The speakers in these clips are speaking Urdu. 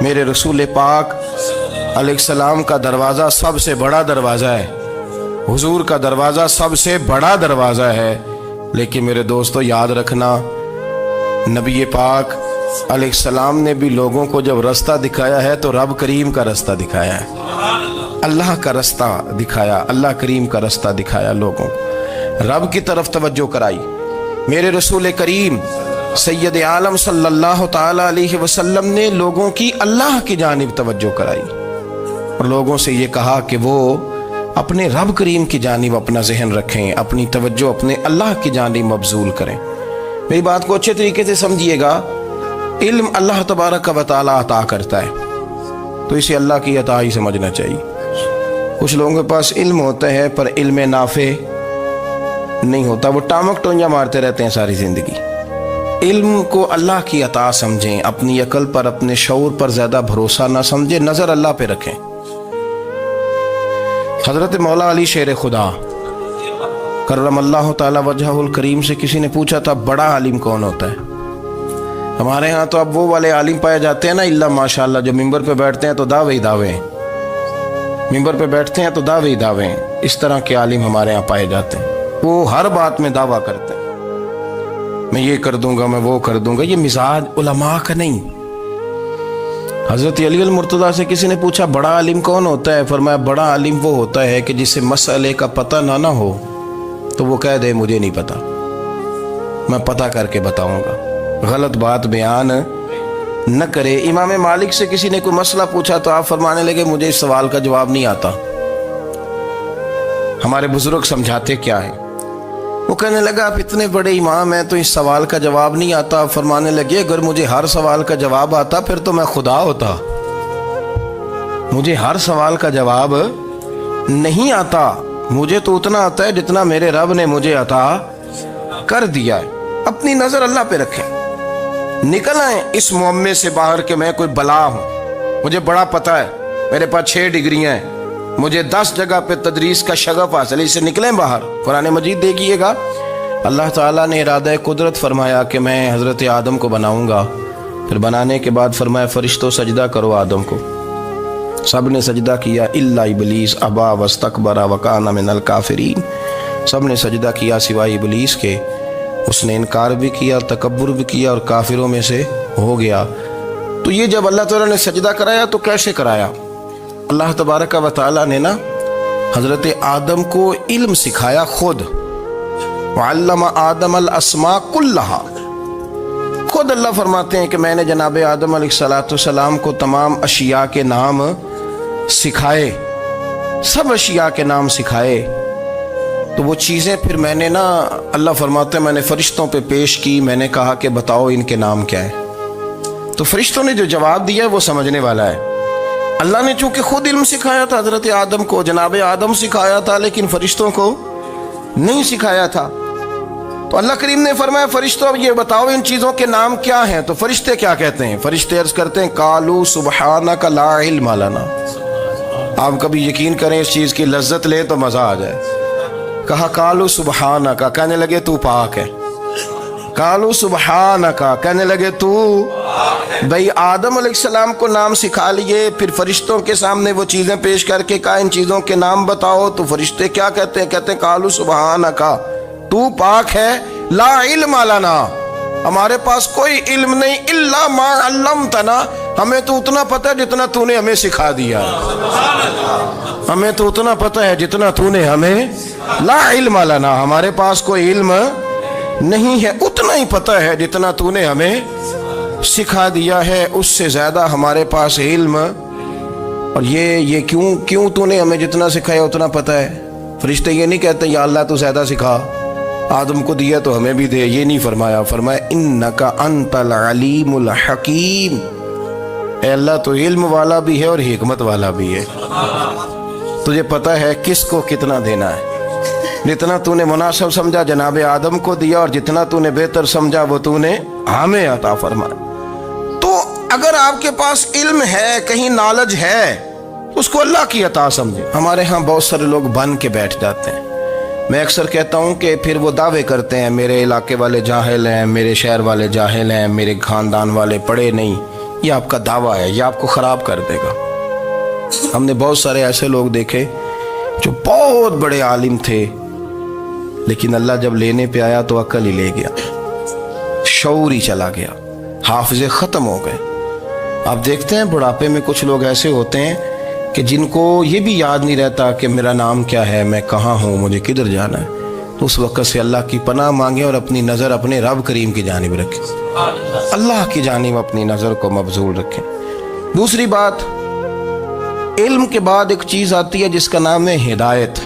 میرے رسول پاک علیہ السلام کا دروازہ سب سے بڑا دروازہ ہے، حضور کا دروازہ سب سے بڑا دروازہ ہے، لیکن میرے دوستو یاد رکھنا، نبی پاک علیہ السلام نے بھی لوگوں کو جب رستہ دکھایا ہے تو رب کریم کا رستہ دکھایا ہے، اللہ کا رستہ دکھایا، اللہ کریم کا رستہ دکھایا، لوگوں رب کی طرف توجہ کرائی۔ میرے رسول کریم سید عالم صلی اللہ تعالی علیہ وسلم نے لوگوں کی اللہ کی جانب توجہ کرائی اور لوگوں سے یہ کہا کہ وہ اپنے رب کریم کی جانب اپنا ذہن رکھیں، اپنی توجہ اپنے اللہ کی جانب مبذول کریں۔ میری بات کو اچھے طریقے سے سمجھیے گا، علم اللہ تبارک و تعالی عطا کرتا ہے تو اسے اللہ کی عطا ہی سمجھنا چاہیے۔ کچھ لوگوں کے پاس علم ہوتا ہے پر علم نافع نہیں ہوتا، وہ ٹامک ٹونجا مارتے رہتے ہیں ساری زندگی۔ علم کو اللہ کی عطا سمجھیں، اپنی عقل پر اپنے شعور پر زیادہ بھروسہ نہ سمجھیں، نظر اللہ پہ رکھیں۔ حضرت مولا علی شیر خدا کرم اللہ تعالی وجہہ الکریم سے کسی نے پوچھا تھا بڑا عالم کون ہوتا ہے؟ ہمارے ہاں تو اب وہ والے عالم پائے جاتے ہیں نا، اللہ ماشاءاللہ، جو ممبر پہ بیٹھتے ہیں تو دعوے ہی دعوے ہیں، ممبر پہ بیٹھتے ہیں تو دعوے ہی دعوے ہیں، اس طرح کے عالم ہمارے ہاں پائے جاتے ہیں۔ وہ ہر بات میں دعویٰ کرتے ہیں، میں یہ کر دوں گا، میں وہ کر دوں گا۔ یہ مزاج علماء کا نہیں۔ حضرت علی المرتضیٰ سے کسی نے پوچھا بڑا عالم کون ہوتا ہے؟ فرمایا بڑا عالم وہ ہوتا ہے کہ جسے مسئلے کا پتہ نہ ہو تو وہ کہہ دے مجھے نہیں پتا، میں پتہ کر کے بتاؤں گا، غلط بات بیان نہ کرے۔ امام مالک سے کسی نے کوئی مسئلہ پوچھا تو آپ فرمانے لگے مجھے اس سوال کا جواب نہیں آتا، ہمارے بزرگ سمجھاتے کیا ہے؟ وہ کہنے لگا آپ اتنے بڑے امام ہیں تو اس سوال کا جواب نہیں آتا۔ فرمانے لگے اگر مجھے ہر سوال کا جواب آتا پھر تو میں خدا ہوتا، مجھے ہر سوال کا جواب نہیں آتا، مجھے تو اتنا آتا ہے جتنا میرے رب نے مجھے عطا کر دیا ہے۔ اپنی نظر اللہ پہ رکھیں، نکل آئیں اس معمے سے باہر کہ میں کوئی بلا ہوں، مجھے بڑا پتہ ہے، میرے پاس 6 ڈگریاں ہیں، مجھے 10 جگہ پہ تدریس کا شغف حاصل ہے، اس سے نکلیں باہر۔ قرآن مجید دیکھیے گا، اللہ تعالیٰ نے ارادہ قدرت فرمایا کہ میں حضرت آدم کو بناؤں گا، پھر بنانے کے بعد فرمایا فرشتوں سجدہ کرو آدم کو، سب نے سجدہ کیا الا ابلیس ابا واستکبر وکان من الکافرین، سب نے سجدہ کیا سوائے ابلیس کے، اس نے انکار بھی کیا، تکبر بھی کیا اور کافروں میں سے ہو گیا۔ تو یہ جب اللہ تعالیٰ نے سجدہ کرایا تو کیسے کرایا؟ اللہ تبارک و تعالیٰ نے نا حضرت آدم کو علم سکھایا خود، وعلم آدم الاسماء کلہا، خود اللہ فرماتے ہیں کہ میں نے جناب آدم علیہ السلام کو تمام اشیاء کے نام سکھائے، سب اشیاء کے نام سکھائے۔ تو وہ چیزیں پھر میں نے نا، اللہ فرماتے ہیں میں نے فرشتوں پہ پیش کی، میں نے کہا کہ بتاؤ ان کے نام کیا ہے، تو فرشتوں نے جو جواب دیا ہے وہ سمجھنے والا ہے۔ اللہ نے چونکہ خود علم سکھایا تھا حضرت آدم کو، جناب آدم سکھایا تھا لیکن فرشتوں کو نہیں سکھایا تھا، تو اللہ کریم نے فرمایا فرشتوں اب یہ بتاؤ ان چیزوں کے نام کیا ہیں؟ تو فرشتے کیا کہتے ہیں؟ فرشتے عرض کرتے ہیں قالوا سبحانک لا علم لنا۔ آپ کبھی یقین کریں اس چیز کی لذت لیں تو مزہ آ جائے۔ کہا قالوا سبحانک، کہنے لگے تو پاک ہے، قالوا سبحانک، کہنے لگے تو بھئی آدم علیہ السلام کو نام سکھا لیے، پھر فرشتوں کے سامنے وہ چیزیں پیش کر کے کہا ان چیزوں کے نام بتاؤ، تو فرشتے کیا کہتے ہیں؟ کہتے ہیں قالوا سبحانک، تو پاک ہے، لا علم لنا، ہمارے پاس کوئی علم نہیں، الا ما علمتنا، ہمیں تو اتنا پتہ ہے جتنا تو نے ہمیں سکھا دیا، ہمیں تو اتنا پتہ ہے جتنا تو نے ہمیں، لا علم لنا، ہمارے پاس کوئی علم نہیں ہے، اتنا ہی پتہ ہے جتنا تو نے ہمیں سکھا دیا ہے، اس سے زیادہ ہمارے پاس علم۔ اور یہ کیوں تو نے ہمیں جتنا سکھایا اتنا پتہ ہے؟ فرشتے یہ نہیں کہتے یا اللہ تو زیادہ سکھا، آدم کو دیا تو ہمیں بھی دے، یہ نہیں فرمایا، فرمایا انک انت العلیم الحکیم، اے اللہ تو علم والا بھی ہے اور حکمت والا بھی ہے، تجھے پتہ ہے کس کو کتنا دینا ہے، جتنا تو نے مناسب سمجھا جناب آدم کو دیا اور جتنا تو نے بہتر سمجھا وہ تو نے ہمیں عطا فرمایا۔ تو اگر آپ کے پاس علم ہے، کہیں نالج ہے، اس کو اللہ کی عطا سمجھے۔ ہمارے ہاں بہت سارے لوگ بن کے بیٹھ جاتے ہیں، میں اکثر کہتا ہوں کہ پھر وہ دعوے کرتے ہیں میرے علاقے والے جاہل ہیں، میرے شہر والے جاہل ہیں، میرے خاندان والے پڑھے نہیں، یہ آپ کا دعویٰ ہے، یہ آپ کو خراب کر دے گا۔ ہم نے بہت سارے ایسے لوگ دیکھے جو بہت بڑے عالم تھے، لیکن اللہ جب لینے پہ آیا تو عقل ہی لے گیا، شعور ہی چلا گیا، حافظے ختم ہو گئے۔ آپ دیکھتے ہیں بڑھاپے میں کچھ لوگ ایسے ہوتے ہیں کہ جن کو یہ بھی یاد نہیں رہتا کہ میرا نام کیا ہے، میں کہاں ہوں، مجھے کدھر جانا ہے۔ تو اس وقت سے اللہ کی پناہ مانگیں اور اپنی نظر اپنے رب کریم کی جانب رکھیں، اللہ کی جانب اپنی نظر کو مبذول رکھیں۔ دوسری بات، علم کے بعد ایک چیز آتی ہے جس کا نام ہے ہدایت،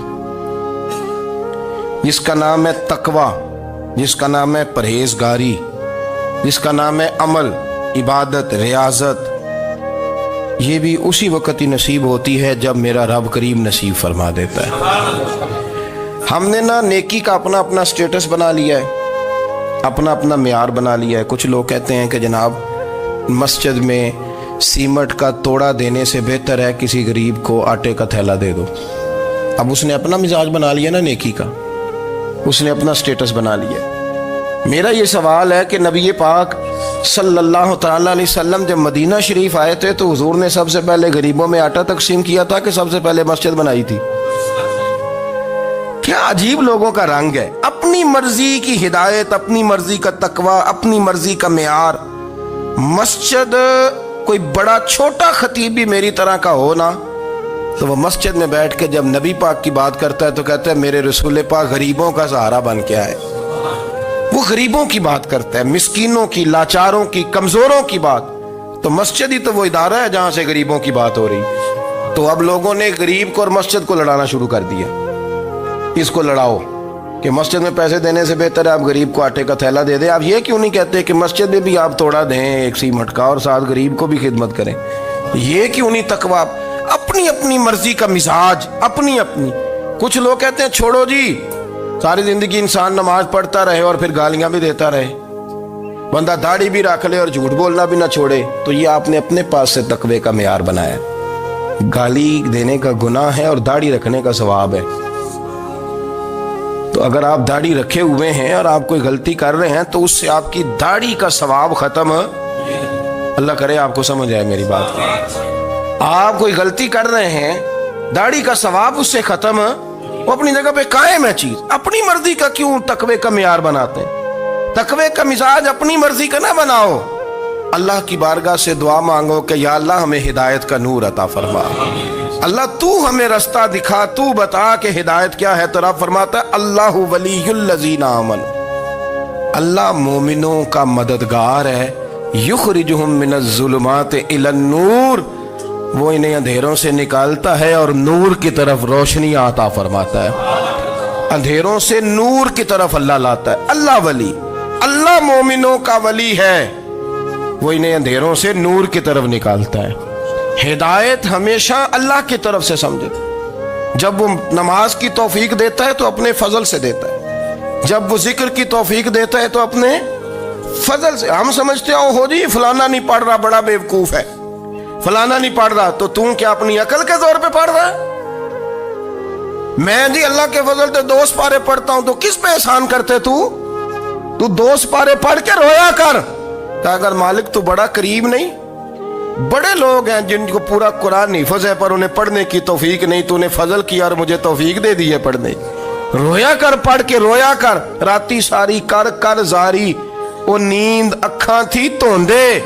جس کا نام ہے تقوی، جس کا نام ہے پرہیزگاری، جس کا نام ہے عمل، عبادت، ریاضت۔ یہ بھی اسی وقت ہی نصیب ہوتی ہے جب میرا رب کریم نصیب فرما دیتا ہے۔ ہم نے نا نیکی کا اپنا اپنا سٹیٹس بنا لیا ہے، اپنا اپنا معیار بنا لیا ہے۔ کچھ لوگ کہتے ہیں کہ جناب مسجد میں سیمٹ کا توڑا دینے سے بہتر ہے کسی غریب کو آٹے کا تھیلا دے دو۔ اب اس نے اپنا مزاج بنا لیا نا نیکی کا، اس نے اپنا سٹیٹس بنا لیا۔ میرا یہ سوال ہے کہ نبی پاک صلی اللہ تعالیٰ علیہ وسلم جب مدینہ شریف آئے تھے تو حضور نے سب سے پہلے غریبوں میں آٹا تقسیم کیا تھا کہ سب سے پہلے مسجد بنائی تھی؟ کیا عجیب لوگوں کا رنگ ہے، اپنی مرضی کی ہدایت، اپنی مرضی کا تقوی، اپنی مرضی کا معیار۔ مسجد کوئی بڑا چھوٹا خطیب بھی میری طرح کا ہو نا تو وہ مسجد میں بیٹھ کے جب نبی پاک کی بات کرتا ہے تو کہتا ہے میرے رسول پاک غریبوں کا سہارا بن کے آئے۔ وہ غریبوں کی بات کرتا ہے، مسکینوں کی، لاچاروں کی، کمزوروں کی بات۔ تو مسجد ہی تو وہ ادارہ ہے جہاں سے غریبوں کی بات ہو رہی۔ تو اب لوگوں نے غریب کو اور مسجد کو لڑانا شروع کر دیا، اس کو لڑاؤ کہ مسجد میں پیسے دینے سے بہتر ہے آپ غریب کو آٹے کا تھیلا دے دیں۔ آپ یہ کیوں نہیں کہتے کہ مسجد میں بھی آپ توڑا دیں ایک سیمٹ کا اور ساتھ غریب کو بھی خدمت کریں؟ یہ کیوں نہیں تقوی؟ اپنی اپنی مرضی کا مزاج، اپنی اپنی۔ کچھ لوگ کہتے ہیں چھوڑو جی، ساری زندگی انسان نماز پڑھتا رہے اور پھر گالیاں بھی دیتا رہے، بندہ داڑھی بھی رکھ لے اور جھوٹ بولنا بھی نہ چھوڑے۔ تو یہ آپ نے اپنے پاس سے تقوی کا معیار بنایا۔ گالی دینے کا گناہ ہے اور داڑھی رکھنے کا ثواب ہے۔ تو اگر آپ داڑھی رکھے ہوئے ہیں اور آپ کوئی غلطی کر رہے ہیں تو اس سے آپ کی داڑھی کا ثواب ختم، اللہ کرے آپ کو سمجھ آئے میری بات۔ آپ کوئی غلطی کر رہے ہیں، داڑھی کا ثواب اس سے ختم، وہ اپنی جگہ پہ قائم ہے چیز۔ اپنی مرضی کا کیوں تقوی کا معیار بناتے ہیں؟ تقوی کا مزاج اپنی مرضی کا نہ بناؤ۔ اللہ کی بارگاہ سے دعا مانگو کہ یا اللہ ہمیں ہدایت کا نور عطا فرما، اللہ تو ہمیں رستہ دکھا، تو بتا کہ ہدایت کیا ہے۔ تو رب فرماتا ہے اللہ ولی الذین آمنوا، اللہ مومنوں کا مددگار ہے، یخرجہم من الظلمات الی النور، وہ انہیں اندھیروں سے نکالتا ہے اور نور کی طرف روشنی عطا فرماتا ہے۔ اندھیروں سے نور کی طرف اللہ لاتا ہے۔ اللہ ولی، اللہ مومنوں کا ولی ہے، وہ انہیں اندھیروں سے نور کی طرف نکالتا ہے۔ ہدایت ہمیشہ اللہ کی طرف سے سمجھے۔ جب وہ نماز کی توفیق دیتا ہے تو اپنے فضل سے دیتا ہے، جب وہ ذکر کی توفیق دیتا ہے تو اپنے فضل سے۔ ہم سمجھتے ہو جی فلانا نہیں پڑھ رہا بڑا بیوقوف ہے، فلانا نہیں پڑھ رہا، تو تم کیا اپنی عقل کے زور پہ پڑھ رہا ہے؟ میں جی اللہ کے فضل سے 2 سپارے پڑھتا ہوں، تو کس پہ احسان کرتے تو 2 سپارے پڑھ کے رویا کر کہ اگر مالک تو بڑا قریب نہیں۔ بڑے لوگ ہیں جن کو پورا قرآن حفظ ہے پر انہیں پڑھنے کی توفیق نہیں، تو انہیں فضل کیا اور مجھے توفیق دے دی ہے پڑھنے۔ رویا کر، پڑھ کے رویا کر، راتی ساری کر کر زاری، وہ نیند اکھاں تھی توندے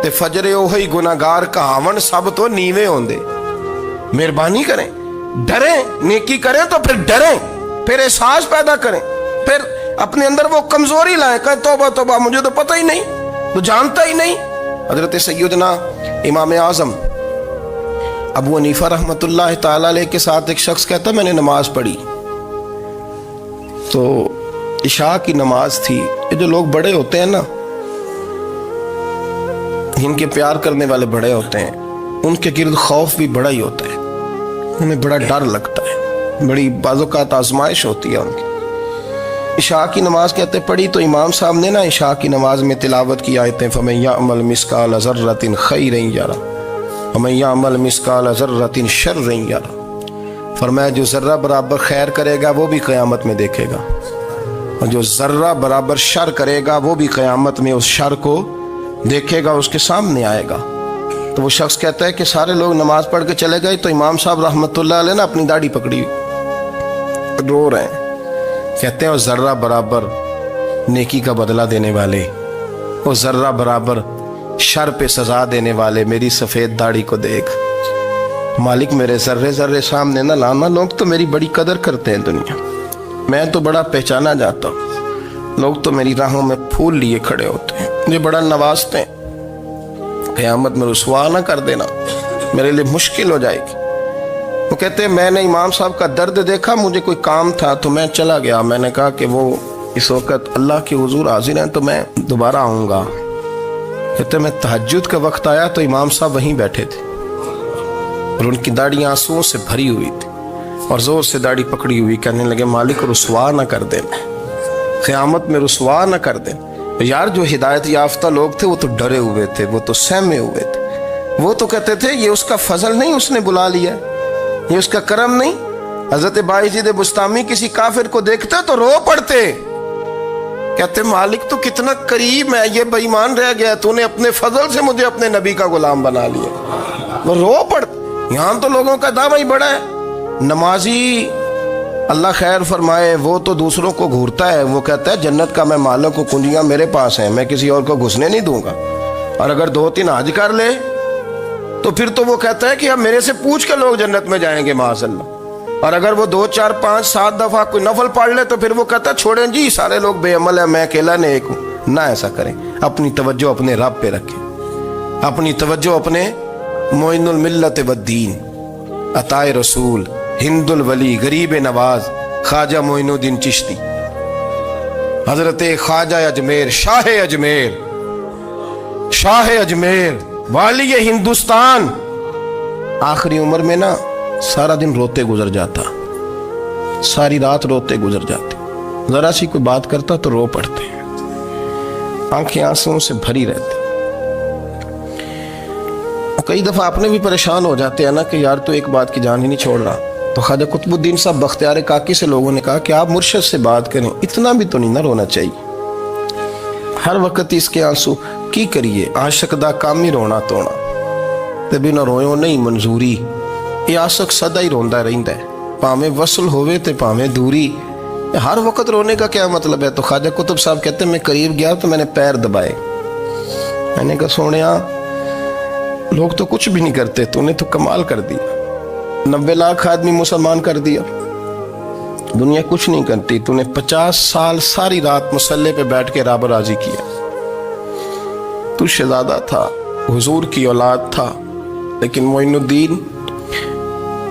تے فجرے اوہی گناہگار کہاون سب تو نیوے ہوندے۔ مہربانی کریں، ڈریں، نیکی کریں تو پھر ڈریں، پھر احساس پیدا کریں، پھر اپنے اندر وہ کمزوری لائیں کہ توبہ توبہ مجھے تو پتہ ہی نہیں، تو جانتا ہی نہیں۔ حضرت سیدنا امام اعظم ابو حنیفہ رحمۃ اللہ تعالی علیہ کے ساتھ ایک شخص کہتا میں نے نماز پڑھی تو عشاء کی نماز تھی۔ یہ جو لوگ بڑے ہوتے ہیں نا، ان کے پیار کرنے والے بڑے ہوتے ہیں، ان کے گرد خوف بھی بڑا ہی ہوتا ہے، انہیں بڑا ڈر لگتا ہے، بڑی بعض اوقات آزمائش ہوتی ہے ان کی۔ عشاء کی نماز کہتے پڑھی تو امام صاحب نے نا عشاء کی نماز میں تلاوت کی آیتیں فَمَن يَعْمَلْ مِثْقَالَ ذَرَّةٍ خَيْرًا يَرَهُ وَمَن يَعْمَلْ مِثْقَالَ ذَرَّةٍ شَرًّا يَرَهُ، فرمایا جو ذرہ برابر خیر کرے گا وہ بھی قیامت میں دیکھے گا، اور جو ذرہ برابر شر کرے گا وہ بھی قیامت میں اس شر کو دیکھے گا اس کے سامنے آئے گا. تو وہ شخص کہتا ہے کہ سارے لوگ نماز پڑھ کے چلے گئے تو امام صاحب رحمۃ اللہ علیہ نے اپنی داڑھی پکڑی رو رہے ہیں. کہتے ہیں وہ ذرہ برابر نیکی کا بدلہ دینے والے، وہ ذرہ برابر شر پہ سزا دینے والے میری سفید داڑھی کو دیکھ. مالک میرے ذرے ذرے سامنے نہ لانا، لوگ تو میری بڑی قدر کرتے ہیں دنیا، میں تو بڑا پہچانا جاتا ہوں، لوگ تو میری راہوں میں پھول لیے کھڑے ہوتے ہیں، مجھے بڑا نوازتے ہیں. قیامت میں رسوا نہ کر دینا، میرے لیے مشکل ہو جائے گی. وہ کہتے ہیں میں نے امام صاحب کا درد دیکھا، مجھے کوئی کام تھا تو میں چلا گیا. میں نے کہا کہ وہ اس وقت اللہ کے حضور حاضر ہیں تو میں دوبارہ آؤں گا. کہتے ہیں میں تہجد کا وقت آیا تو امام صاحب وہیں بیٹھے تھے اور ان کی داڑھی آنسوؤں سے بھری ہوئی تھی اور زور سے داڑھی پکڑی ہوئی. کہنے لگے مالک رسوا نہ کر دینا، قیامت میں رسوا نہ کر دینا. یار جو ہدایت یافتہ لوگ تھے وہ تو ڈرے ہوئے تھے، وہ تو سہمے ہوئے تھے، وہ تو کہتے تھے یہ اس کا فضل نہیں، اس نے بلا لیا، یہ اس کا کرم نہیں. حضرت باعزید بستامی کسی کافر کو دیکھتے تو رو پڑتے، کہتے مالک تو کتنا قریب ہے، یہ بے ایمان رہ گیا، تو نے اپنے فضل سے مجھے اپنے نبی کا غلام بنا لیا. وہ رو پڑتے. یہاں تو لوگوں کا دعویٰ ہی بڑا ہے. نمازی اللہ خیر فرمائے وہ تو دوسروں کو گھورتا ہے، وہ کہتا ہے جنت کا میں مالک ہوں، کنجیاں میرے پاس ہیں، میں کسی اور کو گھسنے نہیں دوں گا. اور اگر 2-3 حج کر لے تو پھر تو وہ کہتا ہے کہ اب میرے سے پوچھ کے لوگ جنت میں جائیں گے معاذ اللہ. اور اگر وہ 2 4 5 7 دفعہ کوئی نفل پڑھ لے تو پھر وہ کہتا ہے چھوڑیں جی سارے لوگ بے عمل ہیں، میں اکیلا نیک ہوں. نہ ایسا کریں، اپنی توجہ اپنے رب پہ رکھیں، اپنی توجہ اپنے معین الملت والدین، عطا رسول، ہند الولی، غریب نواز، خواجہ معین الدین چشتی، حضرت خواجہ اجمیر، شاہ اجمیر، والی ہندوستان. آخری عمر میں نا سارا دن روتے گزر جاتا، ساری رات روتے گزر جاتے، ذرا سی کوئی بات کرتا تو رو پڑتے، آنکھیں آنسوں سے بھری رہتی. کئی دفعہ اپنے بھی پریشان ہو جاتے ہیں نا کہ یار تو ایک بات کی جان ہی نہیں چھوڑ رہا. تو خواجہ قطب الدین صاحب بختیار کاکی سے لوگوں نے کہا کہ آپ مرشد سے بات کریں، اتنا بھی تو نہیں نہ رونا چاہیے، ہر وقت اس کے آنسو کی کریے. عاشق دا کام ہی رونا تونا تے بنا رویوں نہیں منظوری. یہ عاشق سدا ہی روندا رہندا ہے، پاویں وصل ہوئے تے پاویں دوری. ہر وقت رونے کا کیا مطلب ہے؟ تو خواجہ قطب صاحب کہتے ہیں میں قریب گیا تو میں نے پیر دبائے، میں نے کہا سونیا لوگ تو کچھ بھی نہیں کرتے، تو نے تو کمال کر دیا، 90 لاکھ آدمی مسلمان کر دیا، دنیا کچھ نہیں کرتی، تو نے 50 سال ساری رات مصلے پہ بیٹھ کے رب راضی کیا. تو شہزادہ تھا، حضور کی اولاد تھا، لیکن معین الدین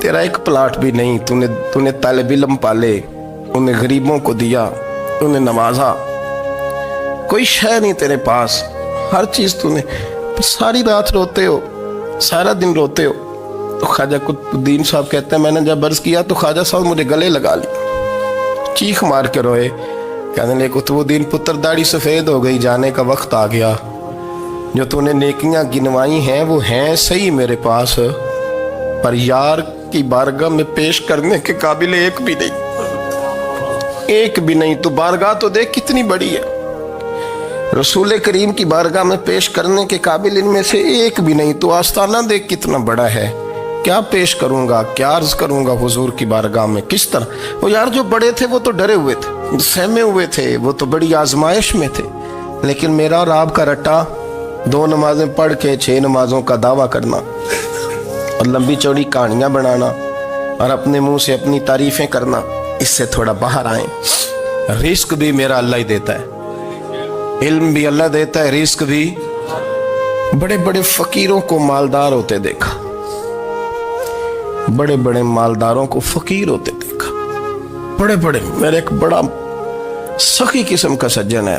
تیرا ایک پلاٹ بھی نہیں، تو نے طالب علم پالے، انہیں غریبوں کو دیا، انہیں نوازا، کوئی شے نہیں تیرے پاس، ہر چیز تو نے، ساری رات روتے ہو، سارا دن روتے ہو. تو خواجہ قطب الدین صاحب کہتے ہیں میں نے جب عرض کیا تو خواجہ صاحب مجھے گلے لگا لی، چیخ مار کے روئے، کہنے لگے قطب الدین پتر داڑھی سفید ہو گئی، جانے کا وقت آ گیا، جو تو نے نیکیاں گنوائی ہیں وہ ہیں صحیح میرے پاس، پر یار کی بارگاہ میں پیش کرنے کے قابل ایک بھی نہیں. تو بارگاہ تو دیکھ کتنی بڑی ہے، رسول کریم کی بارگاہ میں پیش کرنے کے قابل ان میں سے ایک بھی نہیں. تو آستانہ دیکھ کتنا بڑا ہے، کیا پیش کروں گا، کیا عرض کروں گا حضور کی بارگاہ میں، کس طرح. وہ یار جو بڑے تھے وہ تو ڈرے ہوئے تھے، سہمے ہوئے تھے، وہ تو بڑی آزمائش میں تھے، لیکن میرا اور آپ کا رٹا 2 نمازیں پڑھ کے 6 نمازوں کا دعویٰ کرنا اور لمبی چوڑی کہانیاں بنانا اور اپنے منہ سے اپنی تعریفیں کرنا، اس سے تھوڑا باہر آئیں. رزق بھی میرا اللہ ہی دیتا ہے، علم بھی اللہ دیتا ہے، رزق بھی. بڑے بڑے فقیروں کو مالدار ہوتے دیکھا، بڑے بڑے مالداروں کو فقیر ہوتے دیکھا، بڑے بڑے. میرے ایک بڑا سخی قسم کا سجن ہے،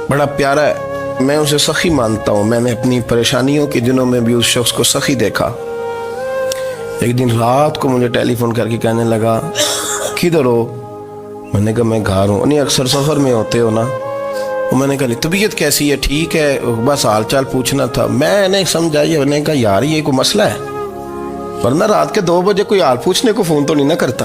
بڑا پیارا ہے، میں اسے سخی مانتا ہوں. میں نے اپنی پریشانیوں کے دنوں میں بھی اس شخص کو سخی دیکھا. ایک دن رات کو مجھے ٹیلی فون کر کے کہنے لگا کدھر ہو؟ میں نے کہا میں گھر ہوں. نہیں اکثر سفر میں ہوتے ہو نا؟ میں نے کہا طبیعت کیسی ہے؟ ٹھیک ہے، بس حال چال پوچھنا تھا. میں نے سمجھائی، میں نے کہا یار یہ کوئی مسئلہ ہے، ورنہ رات کے 2 بجے کوئی حال پوچھنے کو فون تو نہیں نہ کرتا.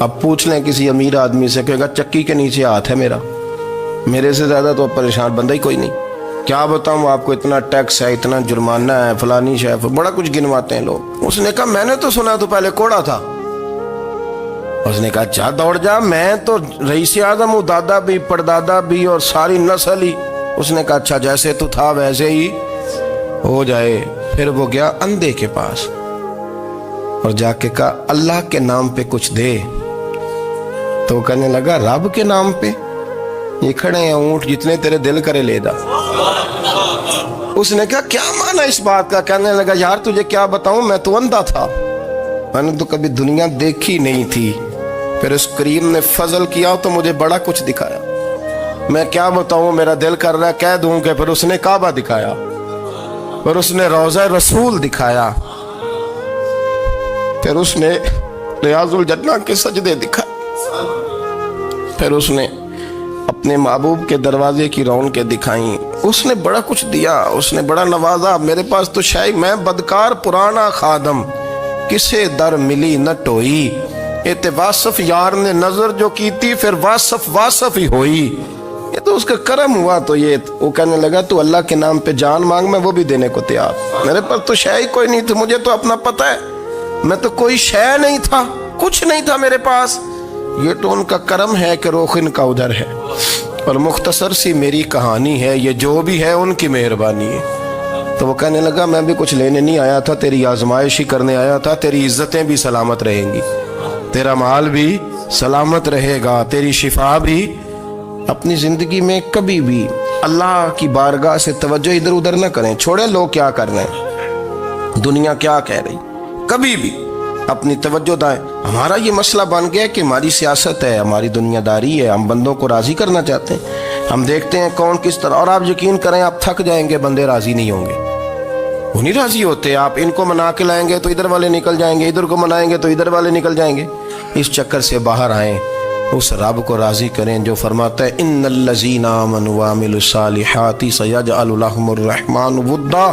اب پوچھ لیں کسی امیر آدمی سے، کہے گا چکی کے نیچے ہاتھ ہے میرا، میرے سے زیادہ تو پریشان بندہ ہی کوئی نہیں۔ کیا بتاؤں آپ کو، اتنا ٹیکس ہے، اتنا جرمانہ ہے، فلانی شے، بڑا کچھ گنواتے ہیں لوگ۔ اس نے کہا میں نے تو سنا تو پہلے کوڑا تھا۔ اس نے کہا جا دوڑ جا، میں تو رئیس اعظم ہوں، دادا بھی پردادا بھی اور ساری نسل ہی۔ اس نے کہا اچھا جیسے تو تھا ویسے ہی ہو جائے۔ پھر وہ گیا اندھے کے پاس اور جا کے کہا اللہ کے نام پہ کچھ دے۔ تو کہنے لگا رب کے نام پہ؟ یہ کھڑے ہیں اونٹ جتنے تیرے دل کرے لے دا۔ اس نے کہا کیا معنی اس بات کا؟ کہنے لگا یار تجھے کیا بتاؤں، میں تو اندھا تھا، میں نے تو کبھی دنیا دیکھی نہیں تھی، پھر اس کریم نے فضل کیا تو مجھے بڑا کچھ دکھایا۔ میں کیا بتاؤں، میرا دل کر رہا ہے کہہ دوں کہ پھر اس نے کعبہ دکھایا، پھر اس نے روضہ رسول دکھایا، پھر اس نے ریاض الجنہ کے سجدے دکھائے، پھر اس نے اپنے محبوب کے دروازے کی رونقیں دکھائیں۔ اس نے بڑا کچھ دیا، اس نے بڑا نوازا۔ میرے پاس تو شاید میں بدکار پرانا خادم، کسے در ملی نہ ٹوئی، ایت واصف یار نے نظر جو کی تھی، پھر واصف ہی ہوئی۔ یہ تو اس کا کرم ہوا۔ تو یہ وہ کہنے لگا تو اللہ کے نام پہ جان مانگ، میں وہ بھی دینے کو تیار۔ میرے پاس تو شے کوئی نہیں تھی، مجھے تو اپنا پتہ ہے، میں تو کوئی شے نہیں تھا، کچھ نہیں تھا میرے پاس۔ یہ تو ان کا کرم ہے کہ رخ ان کا ادھر ہے، اور مختصر سی میری کہانی ہے، یہ جو بھی ہے ان کی مہربانی ہے۔ تو وہ کہنے لگا میں بھی کچھ لینے نہیں آیا تھا، تیری آزمائش ہی کرنے آیا تھا، تیری عزتیں بھی سلامت رہیں گی، تیرا مال بھی سلامت رہے گا، تیری شفا بھی۔ اپنی زندگی میں کبھی بھی اللہ کی بارگاہ سے توجہ ادھر ادھر نہ کریں، چھوڑیں لوگ کیا کر رہے ہیں، دنیا کیا کہہ رہی، کبھی بھی اپنی توجہ دائیں۔ ہمارا یہ مسئلہ بن گیا کہ ہماری سیاست ہے، ہماری دنیا داری ہے، ہم بندوں کو راضی کرنا چاہتے ہیں، ہم دیکھتے ہیں کون کس طرح، اور آپ یقین کریں آپ تھک جائیں گے، بندے راضی نہیں ہوں گے، وہ نہیں راضی ہوتے۔ آپ ان کو منا کے لائیں گے تو ادھر والے نکل جائیں گے، ادھر کو منائیں گے تو ادھر والے نکل جائیں گے۔ اس چکر سے باہر آئیں، اس رب کو راضی کریں جو فرماتا ہے ان الذین آمنوا وعملوا الصالحات سیجعل لهم الرحمن ودا۔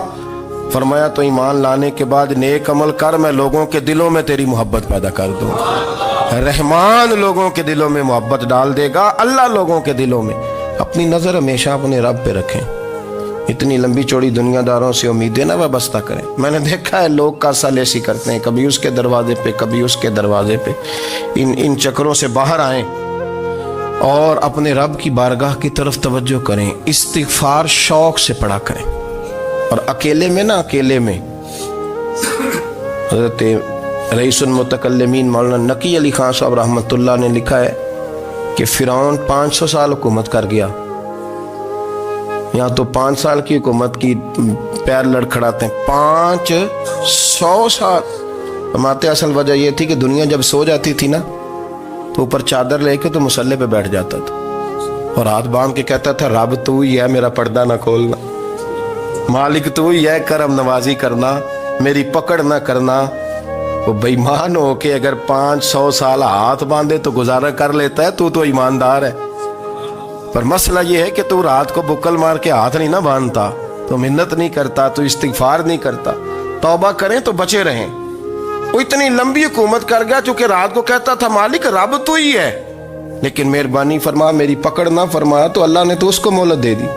فرمایا تو ایمان لانے کے بعد نیک عمل کر، میں لوگوں کے دلوں میں تیری محبت پیدا کر دوں گا۔ رحمان لوگوں کے دلوں میں محبت ڈال دے گا، اللہ لوگوں کے دلوں میں۔ اپنی نظر ہمیشہ اپنے رب پہ رکھیں، اتنی لمبی چوڑی دنیا داروں سے امیدیں نہ وابستہ کریں۔ میں نے دیکھا ہے لوگ کاسا لیسی کرتے ہیں، کبھی اس کے دروازے پہ کبھی اس کے دروازے پہ۔ ان چکروں سے باہر آئیں اور اپنے رب کی بارگاہ کی طرف توجہ کریں، استغفار شوق سے پڑھا کریں، اور اکیلے میں نہ، اکیلے میں حضرت رئیس المتکلمین مولانا نقی علی خان صاحب رحمۃ اللہ نے لکھا ہے کہ فرعون 500 سال حکومت کر گیا، یہاں تو 5 سال کی حکومت کی پیر لڑکھڑاتے ہیں، 500 سال۔ فرماتے اصل وجہ یہ تھی کہ دنیا جب سو جاتی تھی نا تو اوپر چادر لے کے تو مسلح پہ بیٹھ جاتا تھا اور ہاتھ باندھ کے کہتا تھا رب تو ہی ہے، میرا پردہ نہ کھولنا، مالک تو ہی ہے، کرم نوازی کرنا، میری پکڑ نہ کرنا۔ وہ بے ایمان ہو کے اگر 500 سال ہاتھ باندھے تو گزارا کر لیتا ہے، تو ایماندار ہے۔ پر مسئلہ یہ ہے کہ تو رات کو بکل مار کے ہاتھ نہیں نہ باندھتا، تو منت نہیں کرتا، تو استغفار نہیں کرتا۔ توبہ کریں تو بچے رہیں۔ وہ اتنی لمبی حکومت کر گیا چونکہ رات کو کہتا تھا مالک رب تو ہی ہے، لیکن مہربانی فرما، میری پکڑ نہ فرمایا تو اللہ نے تو اس کو مہلت دے دی۔